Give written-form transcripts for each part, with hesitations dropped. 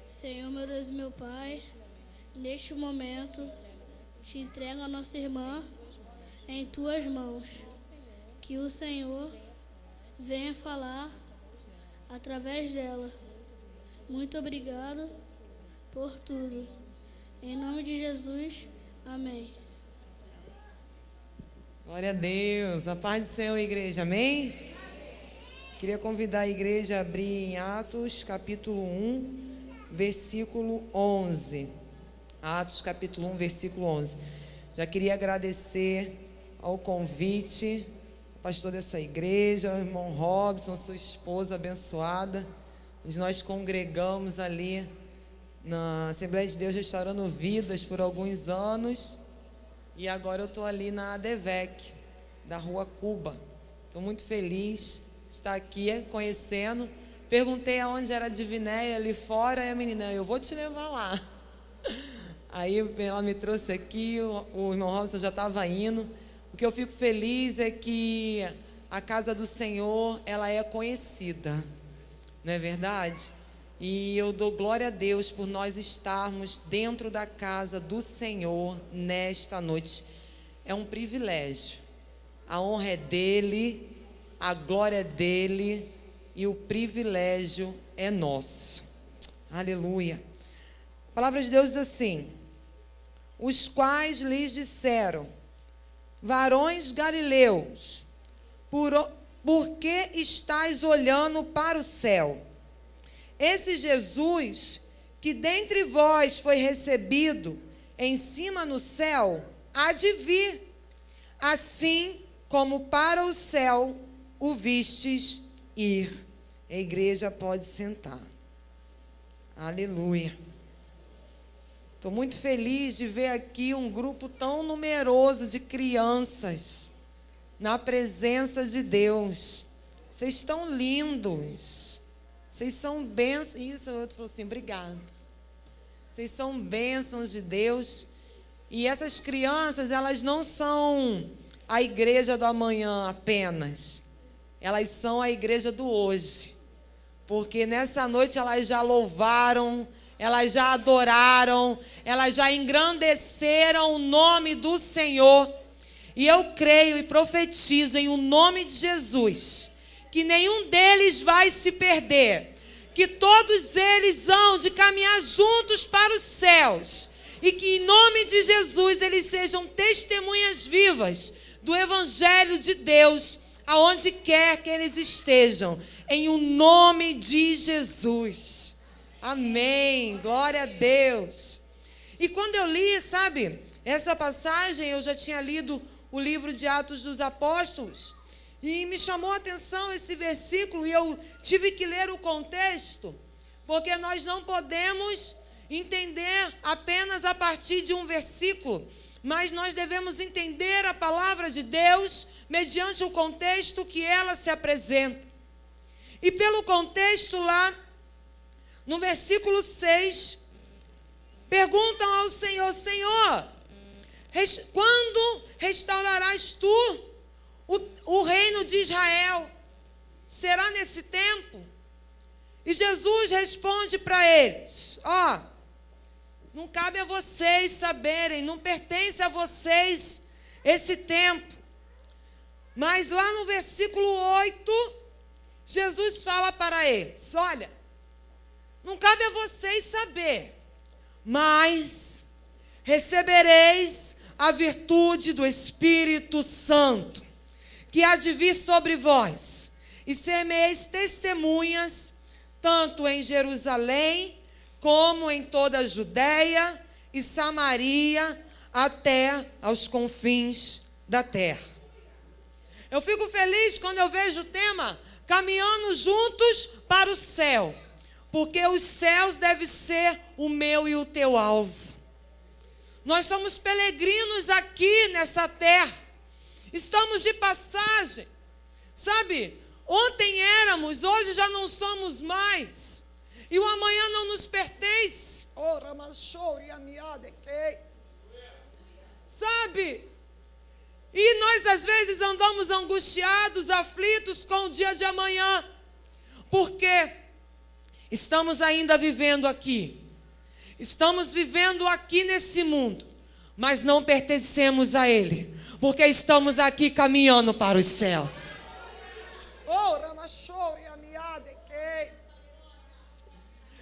Senhor, meu Deus e meu Pai, neste momento te entrego a nossa irmã em tuas mãos. Que o Senhor venha falar através dela. Muito obrigado por tudo. Em nome de Jesus, amém. Glória a Deus. A paz do Senhor, igreja. Amém? Queria convidar a igreja a abrir em Atos, capítulo 1, versículo 11. Atos, capítulo 1, versículo 11. Já queria agradecer ao convite, ao pastor dessa igreja, ao irmão Robson, sua esposa abençoada. Nós congregamos ali na Assembleia de Deus Restaurando Vidas por alguns anos. E agora eu estou ali na ADVEC, da Rua Cuba. Estou muito feliz de estar aqui conhecendo. Perguntei aonde era a Divinéia ali fora, e a menina, eu vou te levar lá. Aí ela me trouxe aqui, o irmão Robson já estava indo. O que eu fico feliz é que a casa do Senhor, ela é conhecida, não é verdade? E eu dou glória a Deus por nós estarmos dentro da casa do Senhor nesta noite. É um privilégio. A honra é dele, a glória é dele e o privilégio é nosso. Aleluia. A palavra de Deus diz assim: os quais lhes disseram: varões galileus, por que estáis olhando para o céu? Esse Jesus, que dentre vós foi recebido em cima no céu, há de vir, assim como para o céu o vistes ir. A igreja pode sentar. Aleluia. Estou muito feliz de ver aqui um grupo tão numeroso de crianças na presença de Deus. Vocês estão lindos. Vocês são bênçãos. Isso, o outro falou assim, obrigado. Vocês são bênçãos de Deus. E essas crianças, elas não são a igreja do amanhã apenas. Elas são a igreja do hoje. Porque nessa noite elas já louvaram, elas já adoraram, elas já engrandeceram o nome do Senhor. E eu creio e profetizo em o nome de Jesus que nenhum deles vai se perder, que todos eles hão de caminhar juntos para os céus, e que em nome de Jesus eles sejam testemunhas vivas do Evangelho de Deus, aonde quer que eles estejam, em o nome de Jesus. Amém, glória a Deus. E quando eu li, sabe, essa passagem, eu já tinha lido o livro de Atos dos Apóstolos, e me chamou a atenção esse versículo, e eu tive que ler o contexto, porque nós não podemos entender apenas a partir de um versículo, mas nós devemos entender a palavra de Deus mediante o contexto que ela se apresenta. E pelo contexto lá, no versículo 6, perguntam ao Senhor: Senhor, quando restaurarás tu o reino de Israel? Será nesse tempo? E Jesus responde para eles: não cabe a vocês saberem, não pertence a vocês esse tempo. Mas lá no versículo 8, Jesus fala para eles: olha, não cabe a vocês saber, mas recebereis a virtude do Espírito Santo, que há de vir sobre vós, e semeis testemunhas, tanto em Jerusalém, como em toda a Judéia e Samaria, até aos confins da terra. Eu fico feliz quando eu vejo o tema caminhando juntos para o céu, porque os céus devem ser o meu e o teu alvo. Nós somos peregrinos aqui nessa terra. Estamos de passagem, sabe? Ontem éramos, hoje já não somos mais. E o amanhã não nos pertence. Sabe? E nós às vezes andamos angustiados, aflitos com o dia de amanhã. Por quê? estamos ainda vivendo aqui. Estamos vivendo aqui nesse mundo, mas não pertencemos a Ele, porque estamos aqui caminhando para os céus.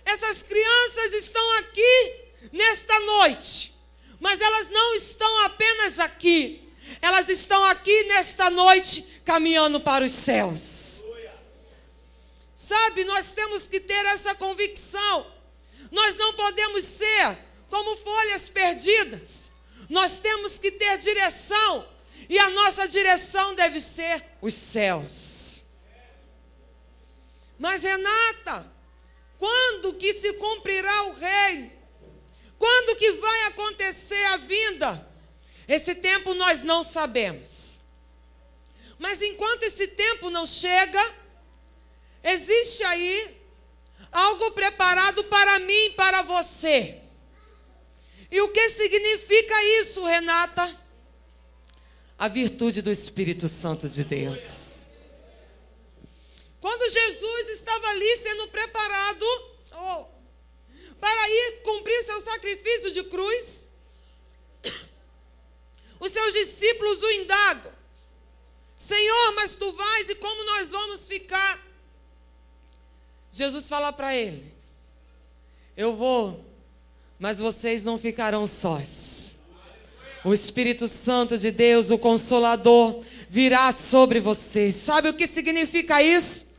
Essas crianças estão aqui nesta noite, mas elas não estão apenas aqui, elas estão aqui nesta noite caminhando para os céus. Sabe, nós temos que ter essa convicção. Nós não podemos ser como folhas perdidas. Nós temos que ter direção, e a nossa direção deve ser os céus. Mas Renata, quando que se cumprirá o reino? Quando que vai acontecer a vinda? Esse tempo nós não sabemos. Mas enquanto esse tempo não chega, existe aí algo preparado para mim e para você. E o que significa isso, Renata? A virtude do Espírito Santo de Deus. Quando Jesus estava ali sendo preparado para ir cumprir seu sacrifício de cruz, os seus discípulos o indagam: Senhor, mas tu vais e como nós vamos ficar? Jesus fala para eles: eu vou, mas vocês não ficarão sós. O Espírito Santo de Deus, o Consolador, virá sobre vocês. Sabe o que significa isso?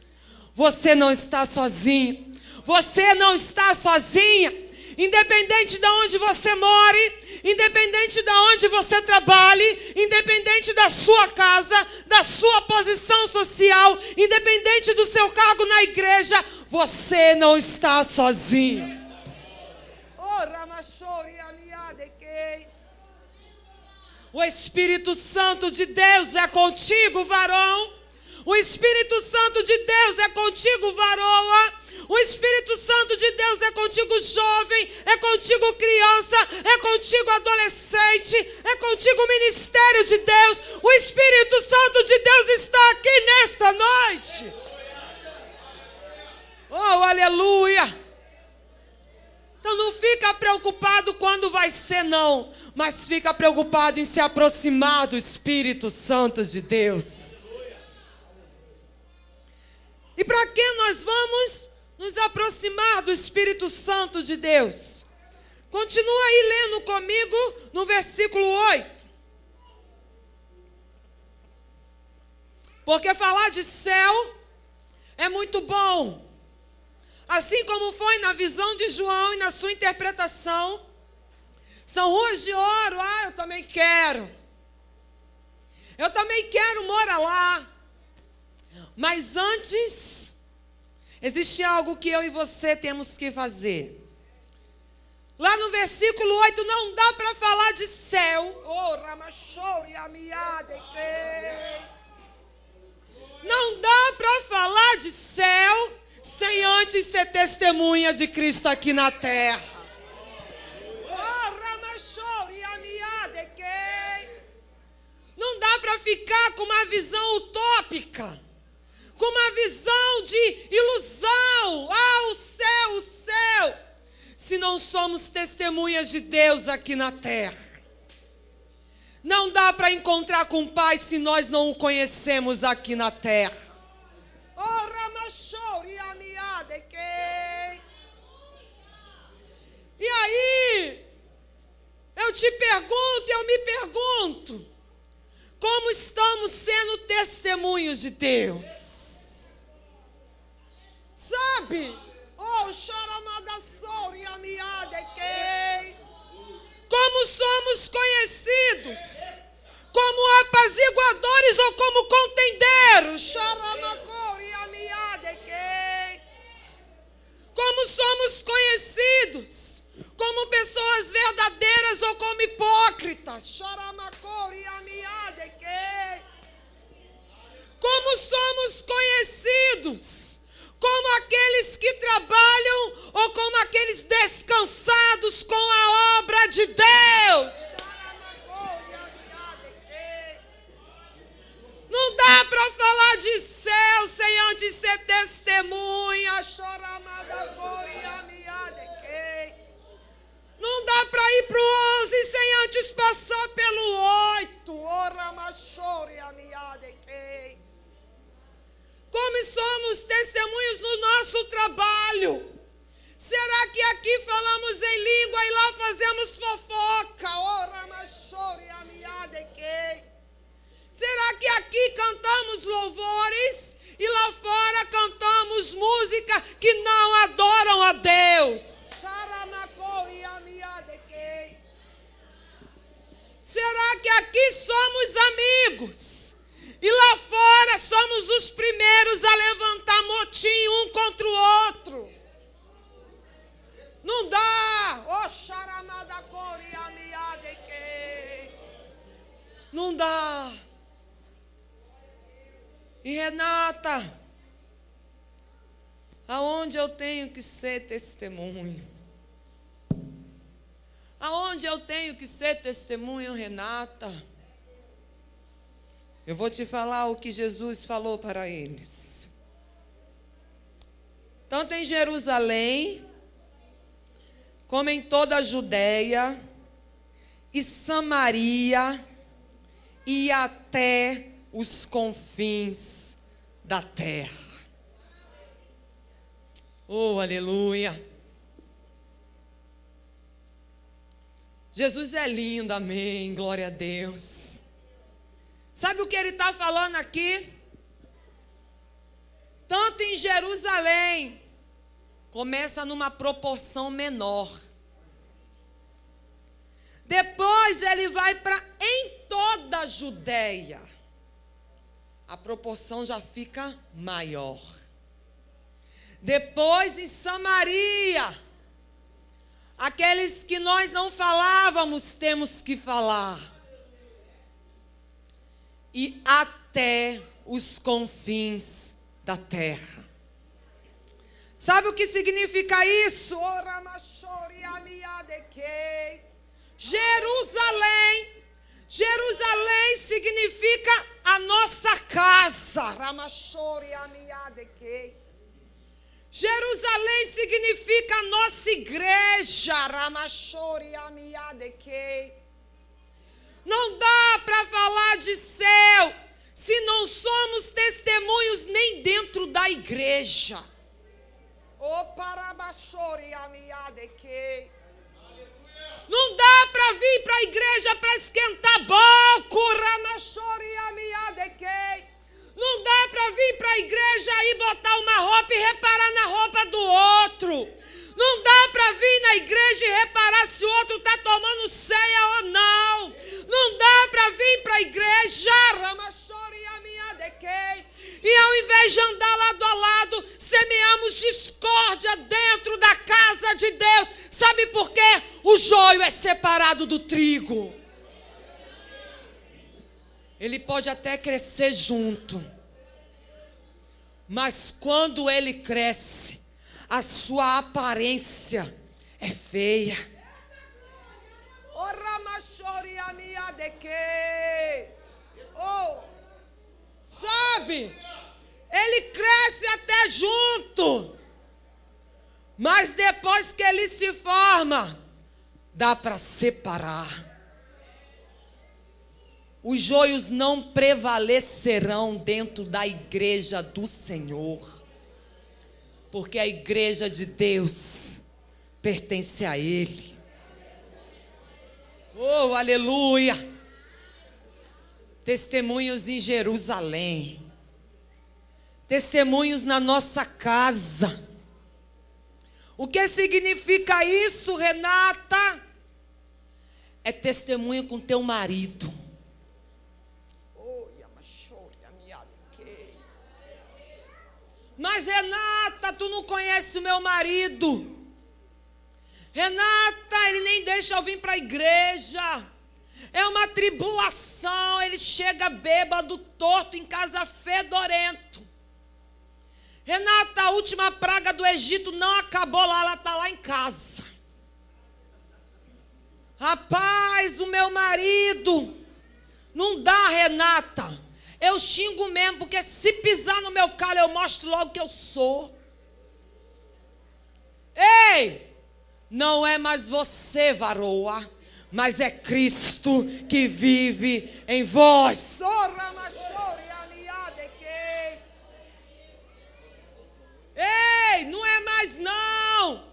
Você não está sozinho. Você não está sozinha. Independente de onde você more, independente de onde você trabalhe, independente da sua casa, da sua posição social, independente do seu cargo na igreja, você não está sozinho. O Espírito Santo de Deus é contigo, varão. O Espírito Santo de Deus é contigo, varoa. O Espírito Santo de Deus é contigo, jovem, é contigo, criança, é contigo, adolescente, é contigo, ministério de Deus. O Espírito Santo de Deus está aqui nesta noite. Oh, aleluia! Então não fica preocupado quando vai ser, não, mas fica preocupado em se aproximar do Espírito Santo de Deus. E para que nós vamos nos aproximar do Espírito Santo de Deus? Continua aí lendo comigo no versículo 8. Porque falar de céu é muito bom. Assim como foi na visão de João e na sua interpretação. São ruas de ouro. Eu também quero. Eu também quero morar lá. Mas antes, existe algo que eu e você temos que fazer. Lá no versículo 8, não dá para falar de céu. Não dá para falar de céu sem antes ser testemunha de Cristo aqui na terra. Não dá para ficar com uma visão utópica, com uma visão de ilusão. O céu, se não somos testemunhas de Deus aqui na terra. Não dá para encontrar com o Pai se nós não o conhecemos aqui na terra. E aí, eu me pergunto, como estamos sendo testemunhos de Deus? Sabe? Como somos conhecidos? Como apaziguadores ou como contendeiros? Como somos conhecidos? Como pessoas verdadeiras ou como hipócritas? Como somos conhecidos? Como aqueles que trabalham ou como aqueles descansados com a obra de Deus? Não dá para falar de céu sem antes ser testemunha. Não dá para ir para o 11 sem antes passar pelo 8. Como somos testemunhos no nosso trabalho. Será que aqui falamos em língua e lá fazemos fofoca? Será que aqui cantamos louvores e lá fora cantamos música que não adoram a Deus? Será que aqui somos amigos e lá fora somos os primeiros a levantar motim um contra o outro? Não dá. Não dá. E Renata, aonde eu tenho que ser testemunho? Aonde eu tenho que ser testemunho, Renata? Eu vou te falar o que Jesus falou para eles. Tanto em Jerusalém, como em toda a Judéia e Samaria e até os confins da terra. Oh, aleluia! Jesus é lindo, amém, glória a Deus. Sabe o que ele está falando aqui? Tanto em Jerusalém, começa numa proporção menor. Depois ele vai para em toda a Judéia. A proporção já fica maior. Depois em Samaria. Aqueles que nós não falávamos, temos que falar. E até os confins da terra. Sabe o que significa isso? Jerusalém. Jerusalém significa a nossa casa. Jerusalém significa a nossa igreja. Não dá para falar de céu se não somos testemunhos nem dentro da igreja. Não dá para vir para a igreja para esquentar banco. Não dá para vir para a igreja e botar uma roupa e reparar na roupa do outro. Não dá para vir na igreja e reparar se o outro está tomando ceia ou não. Não dá para vir para a igreja e ao invés de andar lado a lado, semeamos discórdia dentro da casa de Deus. Sabe por quê? O joio é separado do trigo. Ele pode até crescer junto, mas quando ele cresce, a sua aparência é feia. Sabe? Ele cresce até junto, mas depois que ele se forma, dá para separar. Os joios não prevalecerão dentro da igreja do Senhor, porque a igreja de Deus pertence a Ele. Oh, aleluia! Testemunhos em Jerusalém, testemunhos na nossa casa. O que significa isso, Renata? É testemunho com teu marido. Mas Renata, tu não conhece o meu marido. Renata, ele nem deixa eu vir para a igreja. É uma tribulação, ele chega bêbado, torto, em casa fedorento. Renata, a última praga do Egito não acabou lá, ela está lá em casa. Rapaz, o meu marido, não dá, Renata. Eu xingo mesmo, porque se pisar no meu calo, eu mostro logo que eu sou. Ei, não é mais você, varoa, mas é Cristo que vive em vós. Ei, não é mais não.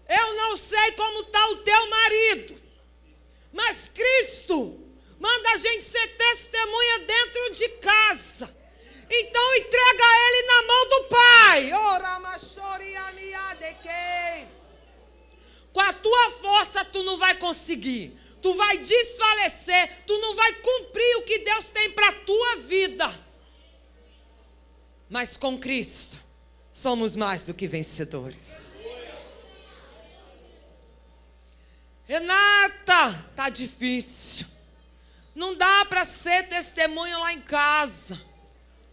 Eu não sei como está o teu marido, mas Cristo manda a gente ser testemunha dentro de casa. Então entrega ele na mão do Pai. Com a tua força tu não vai conseguir. Tu vai desfalecer. Tu não vai cumprir o que Deus tem para a tua vida. Mas com Cristo somos mais do que vencedores. Renata, tá difícil. Não dá para ser testemunho lá em casa,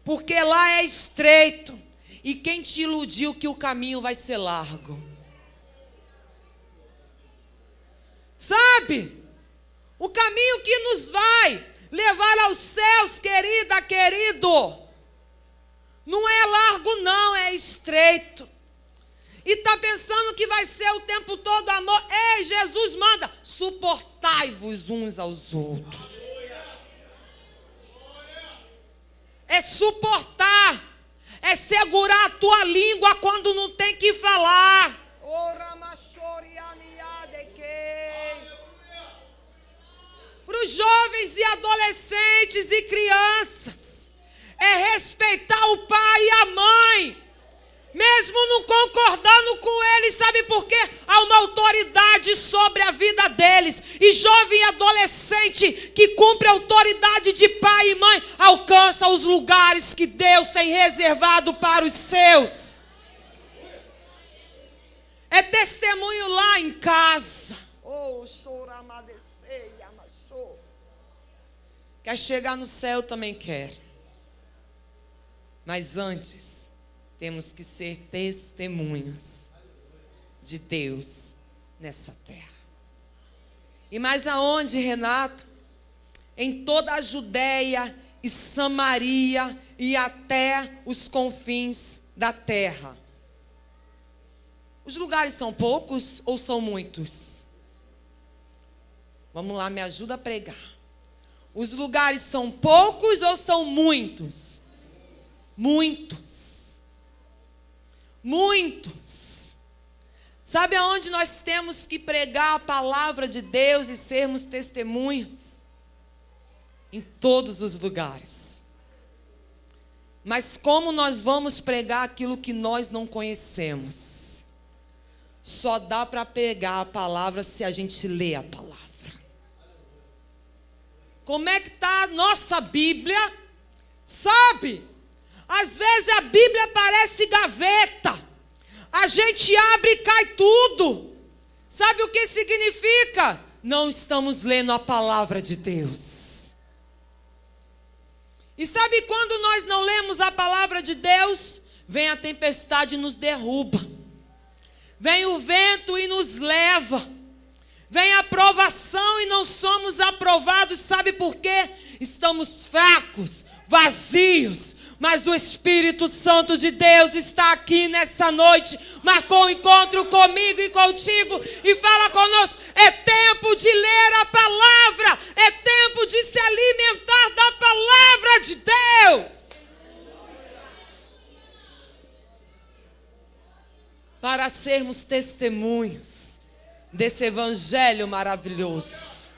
porque lá é estreito. E quem te iludiu que o caminho vai ser largo? Sabe? O caminho que nos vai levar aos céus, querida, querido, não é largo não, é estreito. E está pensando que vai ser o tempo todo amor. Ei, Jesus manda, suportai-vos uns aos outros. É suportar, é segurar a tua língua quando não tem que falar. Para os jovens e adolescentes e crianças, é respeitar o pai e a mãe. Mesmo não concordando com eles, sabe por quê? Há uma autoridade sobre a vida deles. E jovem e adolescente que cumpre a autoridade de pai e mãe, alcança os lugares que Deus tem reservado para os seus. É testemunho lá em casa. Quer chegar no céu, também quer. Mas antes, temos que ser testemunhas de Deus nessa terra. E mais aonde, Renata? Em toda a Judéia e Samaria e até os confins da terra. Os lugares são poucos ou são muitos? Vamos lá, me ajuda a pregar. Os lugares são poucos ou são muitos? Muitos. Muitos. Sabe aonde nós temos que pregar a palavra de Deus e sermos testemunhas? Em todos os lugares. Mas como nós vamos pregar aquilo que nós não conhecemos? Só dá para pregar a palavra se a gente lê a palavra. Como é que está a nossa Bíblia? Sabe? Às vezes a Bíblia parece gaveta. A gente abre e cai tudo. Sabe o que significa? Não estamos lendo a palavra de Deus. E sabe quando nós não lemos a palavra de Deus? Vem a tempestade e nos derruba. Vem o vento e nos leva. Vem a provação e não somos aprovados. Sabe por quê? Estamos fracos, vazios. Mas o Espírito Santo de Deus está aqui nessa noite. Marcou um encontro comigo e contigo. E fala conosco. É tempo de ler a palavra. É tempo de se alimentar da palavra de Deus. Para sermos testemunhas desse evangelho maravilhoso.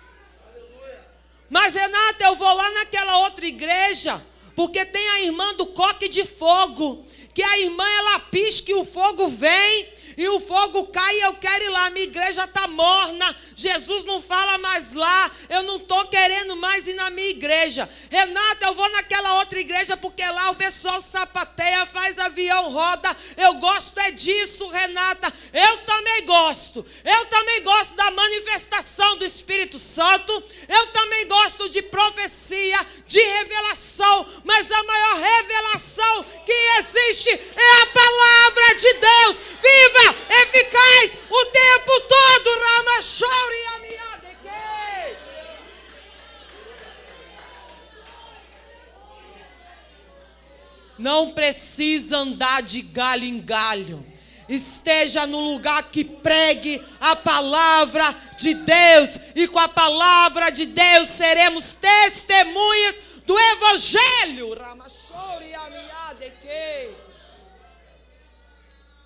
Mas Renata, eu vou lá naquela outra igreja, porque tem a irmã do coque de fogo, que a irmã ela pisca e o fogo vem, e o fogo cai e eu quero ir lá. Minha igreja está morna, Jesus não fala mais lá, eu não estou querendo mais ir na minha igreja. Renata, eu vou naquela outra igreja porque lá o pessoal sapateia, faz avião, roda. Eu gosto é disso, Renata. Eu também gosto da manifestação do Espírito Santo. Eu também gosto de profecia, de revelação. Mas a maior revelação que existe é a palavra de Deus, viva, eficaz, o tempo todo. Não precisa andar de galho em galho. esteja no lugar que pregue a palavra de Deus. E com a palavra de Deus seremos testemunhas do Evangelho.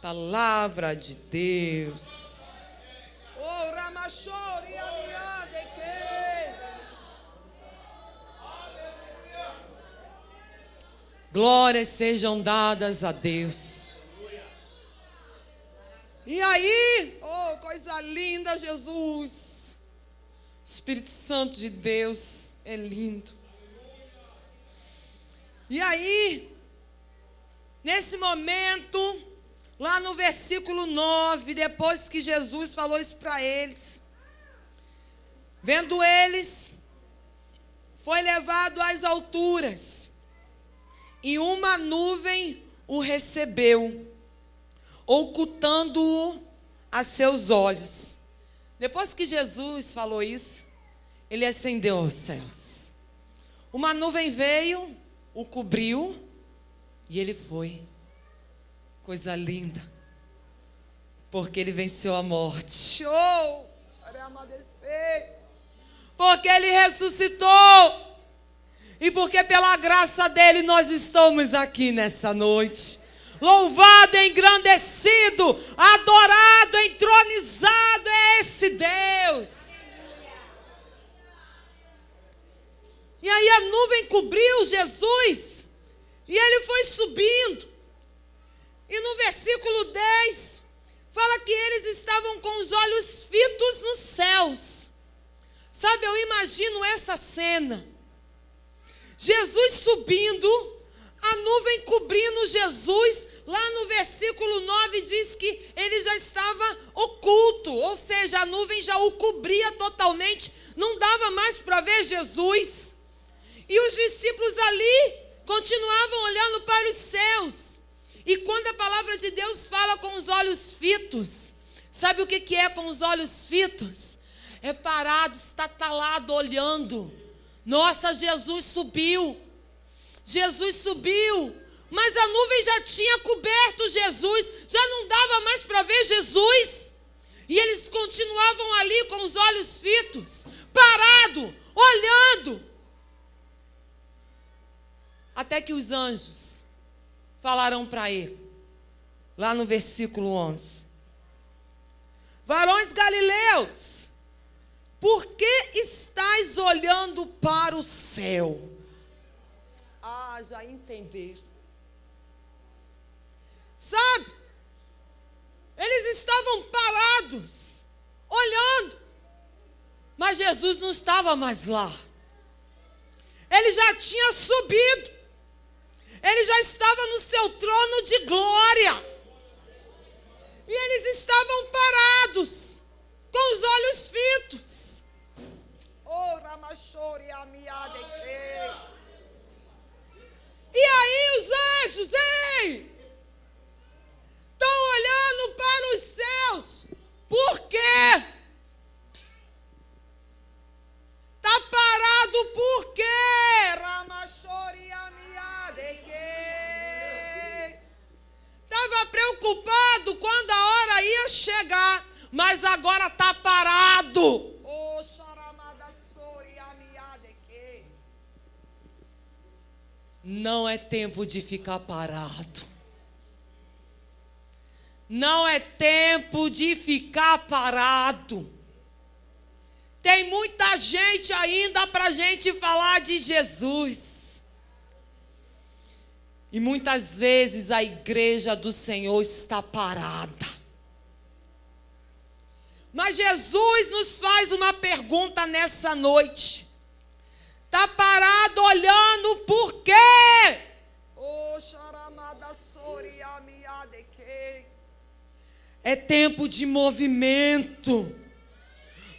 Palavra de Deus. Oh, Ramachori, glórias sejam dadas a Deus. E aí, oh, coisa linda, Jesus. O Espírito Santo de Deus é lindo. E aí, nesse momento, lá no versículo 9, depois que Jesus falou isso para eles, vendo eles, foi levado às alturas, e uma nuvem o recebeu, ocultando-o a seus olhos. Depois que Jesus falou isso, ele ascendeu aos céus. Uma nuvem veio, o cobriu, e ele foi. Coisa linda, porque ele venceu a morte. Oh, porque ele ressuscitou. E porque pela graça dele nós estamos aqui nessa noite. Louvado, engrandecido, adorado, entronizado é esse Deus. E aí a nuvem cobriu Jesus. E ele foi subindo. E no versículo 10, fala que eles estavam com os olhos fitos nos céus. Sabe, eu imagino essa cena. Jesus subindo, a nuvem cobrindo Jesus. Lá no versículo 9 diz que ele já estava oculto. Ou seja, a nuvem já o cobria totalmente. Não dava mais para ver Jesus. E os discípulos ali continuavam olhando para os céus. E quando a palavra de Deus fala com os olhos fitos, sabe o que é com os olhos fitos? É parado, estatalado, olhando. Nossa, Jesus subiu. Jesus subiu. Mas a nuvem já tinha coberto Jesus. Já não dava mais para ver Jesus. E eles continuavam ali com os olhos fitos, parado, olhando. Até que os anjos falaram para ele, lá no versículo 11: varões galileus, por que estáis olhando para o céu? Ah, já entenderam. Sabe, eles estavam parados, olhando, mas Jesus não estava mais lá. Ele já tinha subido. Ele já estava no seu trono de glória. E eles estavam parados, com os olhos fitos. Oh, Ramachori, Amiadeke. E aí os anjos, ei, estão olhando para os céus. Por quê? Está parado por quê? Ramachori, Amiadeke. Estava preocupado quando a hora ia chegar, mas agora está parado. Oh, Charamadasori, Amiadeke. Não é tempo de ficar parado. Não é tempo de ficar parado. Tem muita gente ainda para a gente falar de Jesus. E muitas vezes a igreja do Senhor está parada. Mas Jesus nos faz uma pergunta nessa noite. Está parado olhando por quê? É tempo de movimento.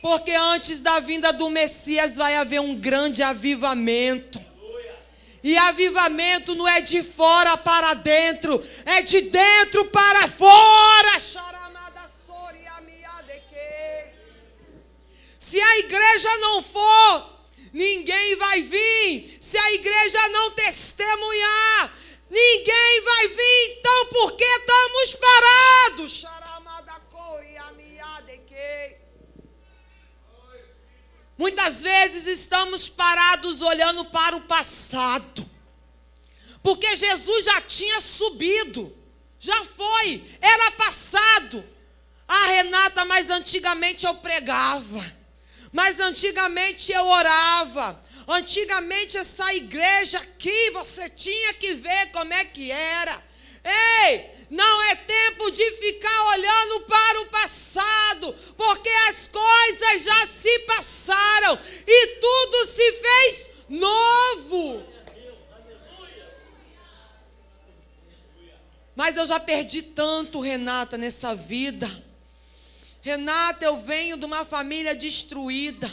Porque antes da vinda do Messias vai haver um grande avivamento. E avivamento não é de fora para dentro, é de dentro para fora. Se a igreja não for, ninguém vai vir. Se a igreja não testemunhar, ninguém vai vir. Então por que estamos parados? vezes estamos parados olhando para o passado, porque Jesus já tinha subido, já foi, era passado. Ah, Renata, mas antigamente eu pregava, mas antigamente eu orava, antigamente essa igreja aqui, você tinha que ver como é que era. Ei, não é tempo de ficar olhando para o passado, porque as coisas já se passaram e tudo se fez novo. Mas eu já perdi tanto, Renata, nessa vida. Renata, eu venho de uma família destruída.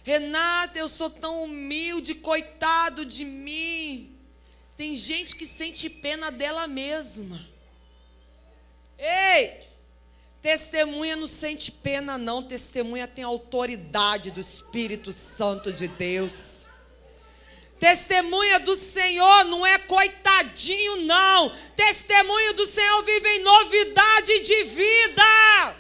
Renata, eu sou tão humilde, coitado de mim. Tem gente que sente pena dela mesma. Ei, testemunha não sente pena não, testemunha tem autoridade do Espírito Santo de Deus. Testemunha do Senhor não é coitadinho não, testemunho do Senhor vive em novidade de vida.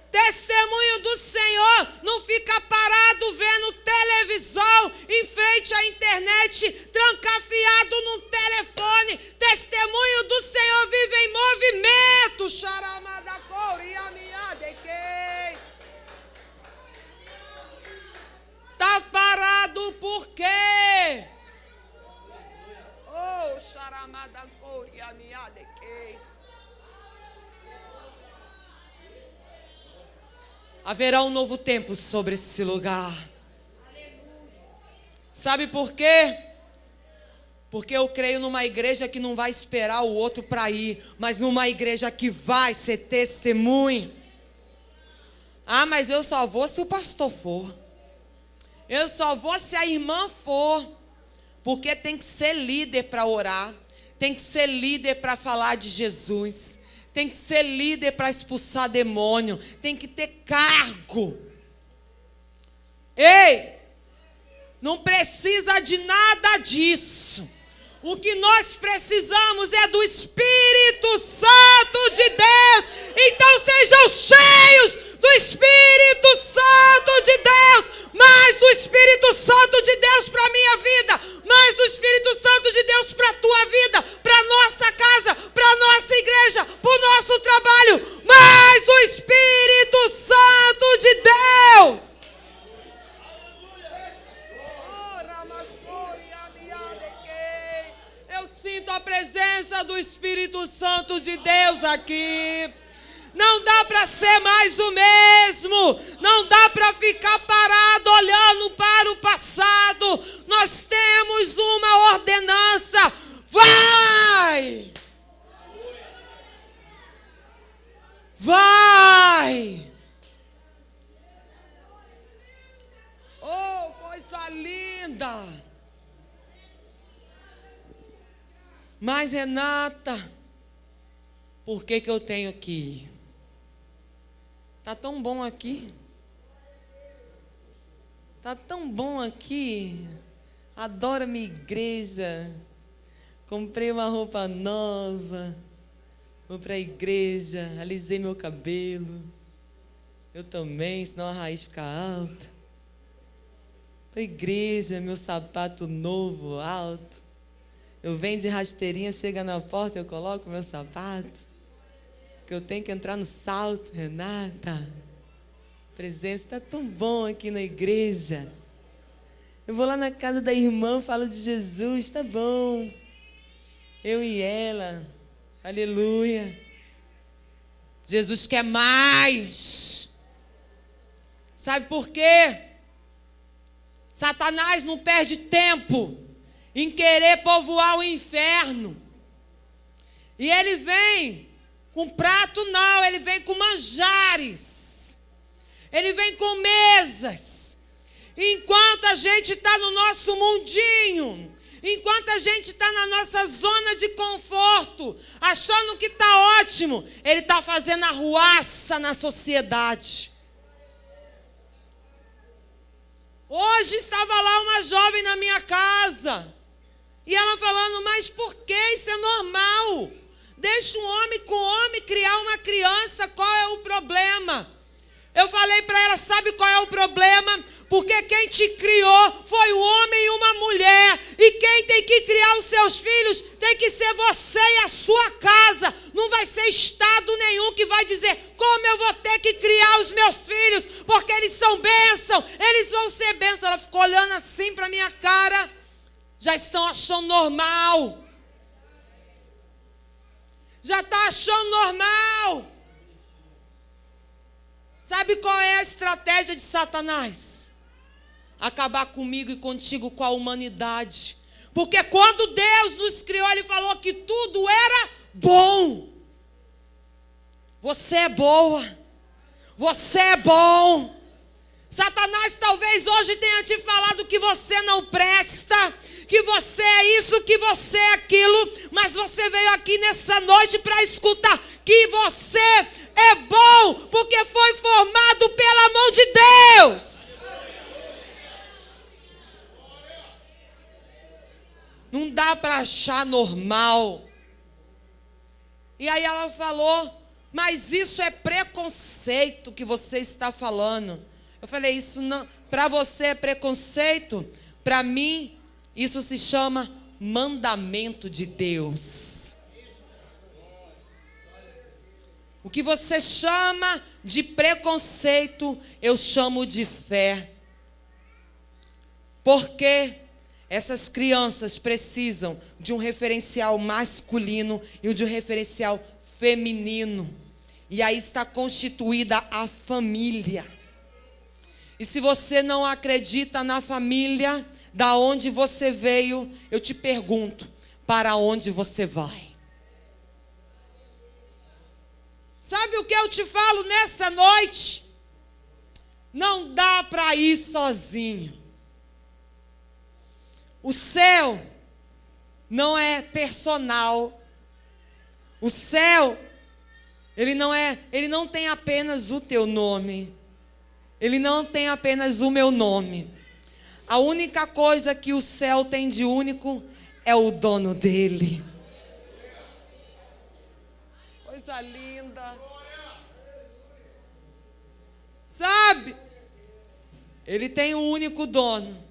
Testemunho do Senhor não fica parado vendo televisão em frente à internet, trancafiado num telefone. Testemunho do Senhor vive em movimento. Está parado por quê? Oh, haverá um novo tempo sobre esse lugar. Sabe por quê? Porque eu creio numa igreja que não vai esperar o outro para ir, mas numa igreja que vai ser testemunho. Ah, mas eu só vou se o pastor for. Eu só vou se a irmã for. Porque tem que ser líder para orar. Tem que ser líder para falar de Jesus. Tem que ser líder para expulsar demônio. Tem que ter cargo. Ei, não precisa de nada disso. O que nós precisamos é do Espírito Santo de Deus. Então sejam cheios do Espírito Santo de Deus. Mais do Espírito Santo de Deus para a minha vida. Mais do Espírito Santo de Deus para a tua vida. Para a nossa casa. Para a nossa igreja. Para o nosso trabalho. Mais do Espírito Santo de Deus. Eu sinto a presença do Espírito Santo de Deus aqui. Não dá para ser mais o mesmo. Não dá para ficar parado olhando para o passado. Nós temos uma ordenança. Vai! Vai! Oh, coisa linda! Mas, Renata, por que eu tenho que ir? Tá tão bom aqui. Tá tão bom aqui. Adoro a minha igreja. Comprei uma roupa nova. Vou para a igreja. Alisei meu cabelo. Eu também, senão a raiz fica alta. Para a igreja, meu sapato novo, alto. Eu venho de rasteirinha, chega na porta, eu coloco meu sapato. Que eu tenho que entrar no salto, Renata. A presença está tão bom aqui na igreja. Eu vou lá na casa da irmã, falo de Jesus, está bom. Eu e ela, aleluia. Jesus quer mais. Sabe por quê? Satanás não perde tempo em querer povoar o inferno. E ele vem com prato não, ele vem com manjares. Ele vem com mesas. Enquanto a gente está no nosso mundinho, enquanto a gente está na nossa zona de conforto, achando que está ótimo, ele está fazendo arruaça na sociedade. Hoje estava lá uma jovem na minha casa. E ela falando, mas por que isso é normal? Deixa um homem com homem criar uma criança, qual é o problema? Eu falei para ela, sabe qual é o problema? Porque quem te criou foi um homem e uma mulher. E quem tem que criar os seus filhos tem que ser você e a sua casa. Não vai ser estado nenhum que vai dizer como eu vou ter que criar os meus filhos, porque eles são bênção, eles vão ser bênção. Ela ficou olhando assim para minha cara. Já estão achando normal. Já está achando normal. Sabe qual é a estratégia de Satanás? Acabar comigo e contigo, com a humanidade. Porque quando Deus nos criou, Ele falou que tudo era bom. Você é boa. Você é bom. Satanás talvez hoje tenha te falado que você não presta, que você é isso, que você é aquilo, mas você veio aqui nessa noite para escutar que você é bom, porque foi formado pela mão de Deus. Não dá para achar normal. E aí ela falou, mas isso é preconceito que você está falando. Eu falei, isso não, para você é preconceito? Para mim, isso se chama mandamento de Deus. O que você chama de preconceito, eu chamo de fé. Porque essas crianças precisam de um referencial masculino e de um referencial feminino. E aí está constituída a família. E se você não acredita na família, da onde você veio, eu te pergunto, para onde você vai? Sabe o que eu te falo nessa noite? Não dá para ir sozinho. O céu não é personal. O céu, ele não tem apenas o teu nome. Ele não tem apenas o meu nome. A única coisa que o céu tem de único é o dono dele. Coisa linda. Sabe? Ele tem um único dono,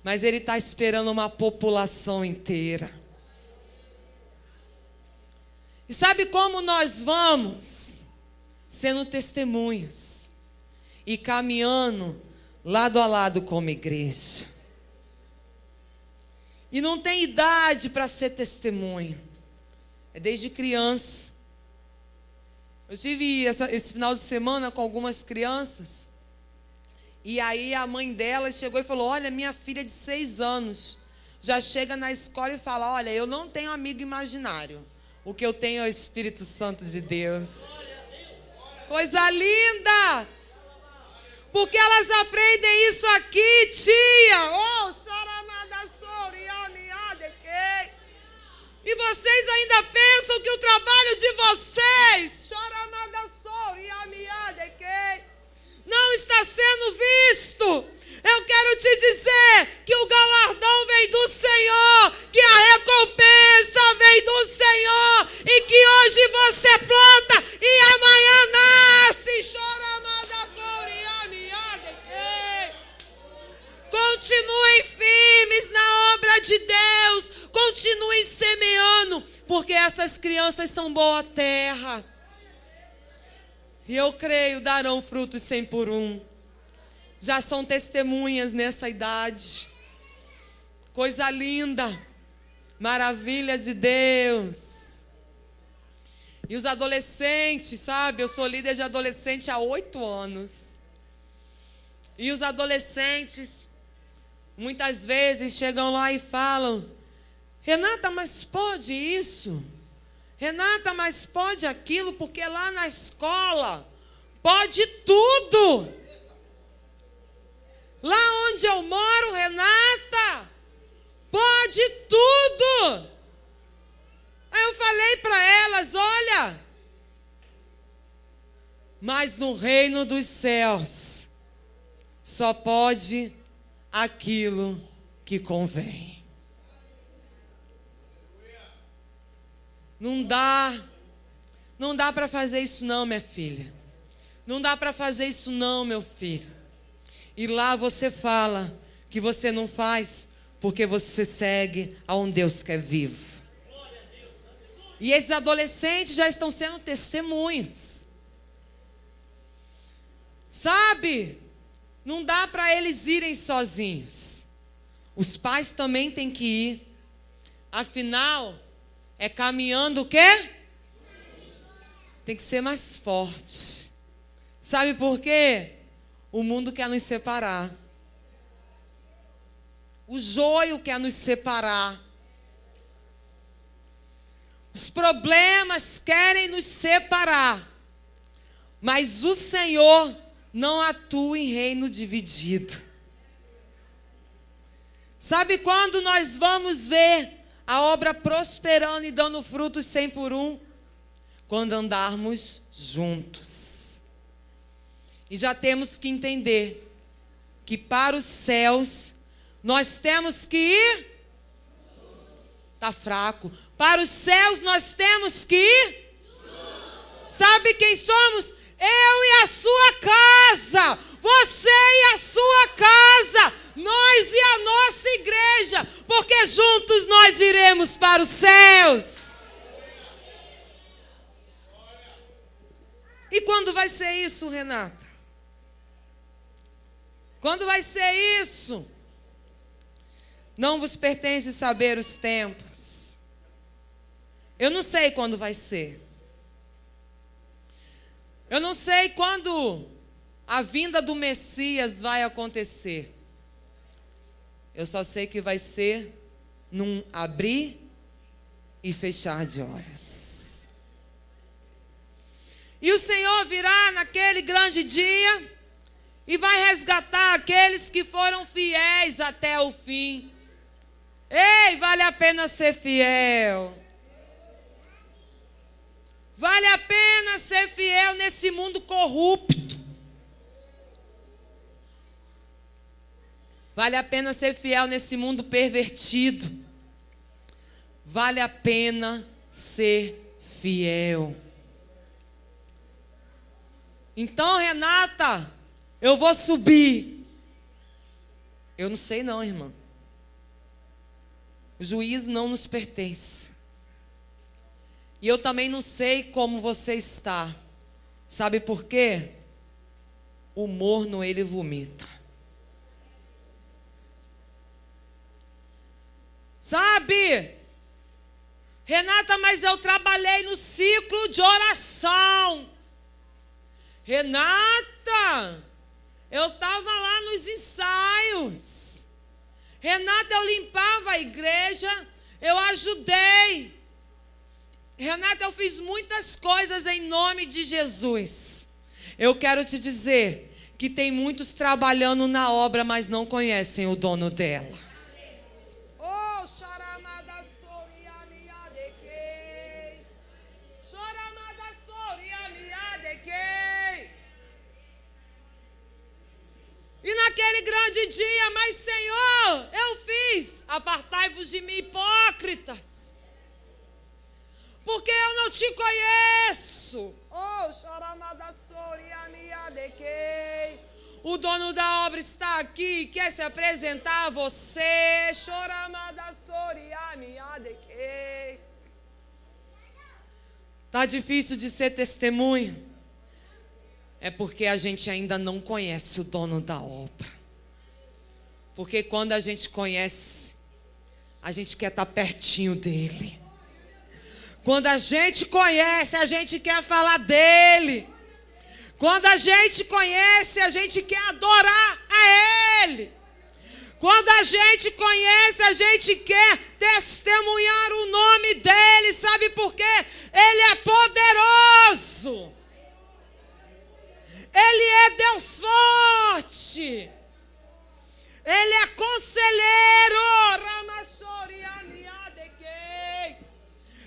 mas ele está esperando uma população inteira. E sabe como nós vamos? Sendo testemunhas e caminhando lado a lado como igreja. E não tem idade para ser testemunha. É desde criança. Eu tive esse final de semana com algumas crianças. E aí a mãe delas chegou e falou, olha, minha filha de 6 anos já chega na escola e fala, olha, eu não tenho amigo imaginário. O que eu tenho é o Espírito Santo de Deus. Coisa linda! Porque elas aprendem isso aqui, tia. E vocês ainda pensam que o trabalho de vocês não está sendo visto. Eu quero te dizer que o galardão vem do Senhor, que a recompensa vem do Senhor, e que hoje você planta e amanhã nasce. Continuem firmes na obra de Deus, continuem semeando, porque essas crianças são boa terra. E eu creio, darão frutos 100 por 1. Já são testemunhas nessa idade. Coisa linda, maravilha de Deus. E os adolescentes, sabe? Eu sou líder de adolescente há 8 anos. E os adolescentes, muitas vezes, chegam lá e falam, Renata, mas pode isso? Renata, mas pode aquilo? Porque lá na escola pode tudo. Lá onde eu moro, Renata, pode tudo. Aí eu falei para elas, olha, mas no reino dos céus só pode aquilo que convém. Não dá para fazer isso não, minha filha. não dá para fazer isso não, meu filho. E lá você fala que você não faz porque você segue a um Deus que é vivo. E esses adolescentes já estão sendo testemunhas. Sabe? Não dá para eles irem sozinhos. Os pais também têm que ir. Afinal, é caminhando o quê? Tem que ser mais forte. Sabe por quê? O mundo quer nos separar. O joio quer nos separar. Os problemas querem nos separar. Mas o Senhor não atua em reino dividido. Sabe quando nós vamos ver a obra prosperando e dando frutos 100 por 1? Quando andarmos juntos. E já temos que entender que para os céus nós temos que ir. Está fraco. Para os céus nós temos que ir. Sabe quem somos? Eu e a sua casa. Você e a sua casa. Nós e a nossa igreja. Porque juntos nós iremos para os céus. E quando vai ser isso, Renata? Quando vai ser isso? Não vos pertence saber os tempos. Eu não sei quando vai ser. Eu não sei quando a vinda do Messias vai acontecer. Eu só sei que vai ser num abrir e fechar de olhos. E o Senhor virá naquele grande dia e vai resgatar aqueles que foram fiéis até o fim. Ei, vale a pena ser fiel. Vale a pena ser fiel nesse mundo corrupto. Vale a pena ser fiel nesse mundo pervertido. Vale a pena ser fiel. Então, Renata, eu vou subir. Eu não sei não, irmã. O juízo não nos pertence. E eu também não sei como você está. Sabe por quê? O morno ele vomita. Sabe? Renata, mas eu trabalhei no ciclo de oração. Renata, eu estava lá nos ensaios. Renata, eu limpava a igreja, eu ajudei. Renata, eu fiz muitas coisas em nome de Jesus. Eu quero te dizer que tem muitos trabalhando na obra, mas não conhecem o dono dela. Oh, charamada soriamiadekei. Choramada soriamiadekei. E naquele grande dia, mas Senhor, eu fiz, apartai-vos de mim, hipócritas. Porque eu não te conheço. Oh, choramadassoriamiadekei. O dono da obra está aqui e quer se apresentar a você. Choramadassoriamiadekei. Está difícil de ser testemunha. É porque a gente ainda não conhece o dono da obra. Porque quando a gente conhece, a gente quer estar pertinho dele. Quando a gente conhece, a gente quer falar dele. Quando a gente conhece, a gente quer adorar a ele. Quando a gente conhece, a gente quer testemunhar o nome dele. Sabe por quê? Ele é poderoso. Ele é Deus forte. Ele é conselheiro.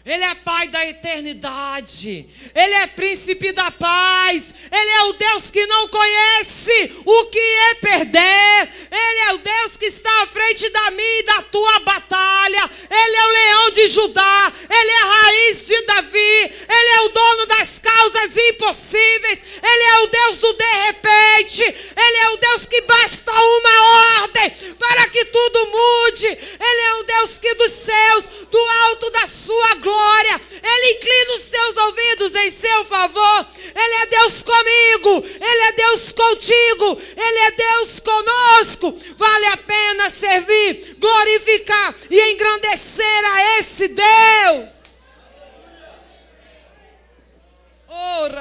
Ele é Pai da eternidade. Ele é príncipe da paz. Ele é o Deus que não conhece o que é perder. Ele é o Deus que está à frente da minha e da tua batalha. Ele é o leão de Judá. Ele é a raiz de Davi. Ele é o dono das causas impossíveis. Ele é o Deus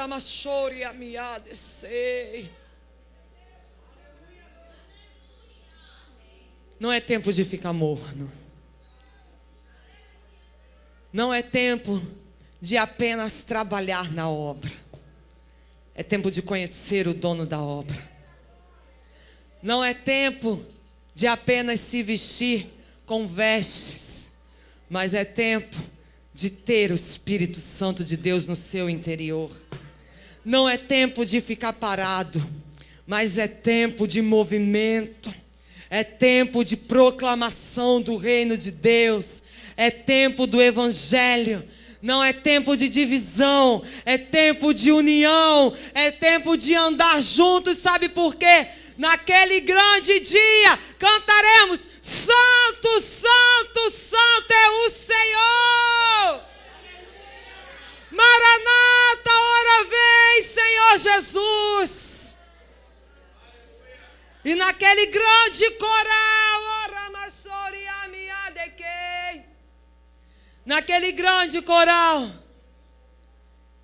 Oramachori amiadesei. Não é tempo de ficar morno. Não é tempo de apenas trabalhar na obra. É tempo de conhecer o dono da obra. Não é tempo de apenas se vestir com vestes, mas é tempo de ter o Espírito Santo de Deus no seu interior. Não é tempo de ficar parado, mas é tempo de movimento. É tempo de proclamação do reino de Deus. É tempo do evangelho. Não é tempo de divisão, é tempo de união. É tempo de andar juntos, sabe por quê? Naquele grande dia cantaremos: Santo, Santo, Santo é o Senhor. Maranata, ora vem, Senhor Jesus. E naquele grande coral, naquele grande coral,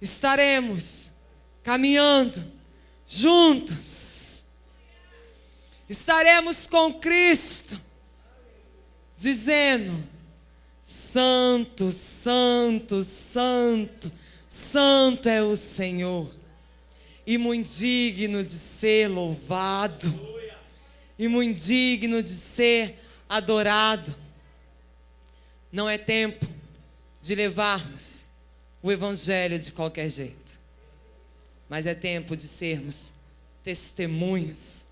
estaremos caminhando juntos. Estaremos com Cristo, dizendo: Santo, Santo, Santo, Santo é o Senhor, e muito digno de ser louvado, e muito digno de ser adorado. Não é tempo de levarmos o evangelho de qualquer jeito, mas é tempo de sermos testemunhos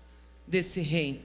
desse reino.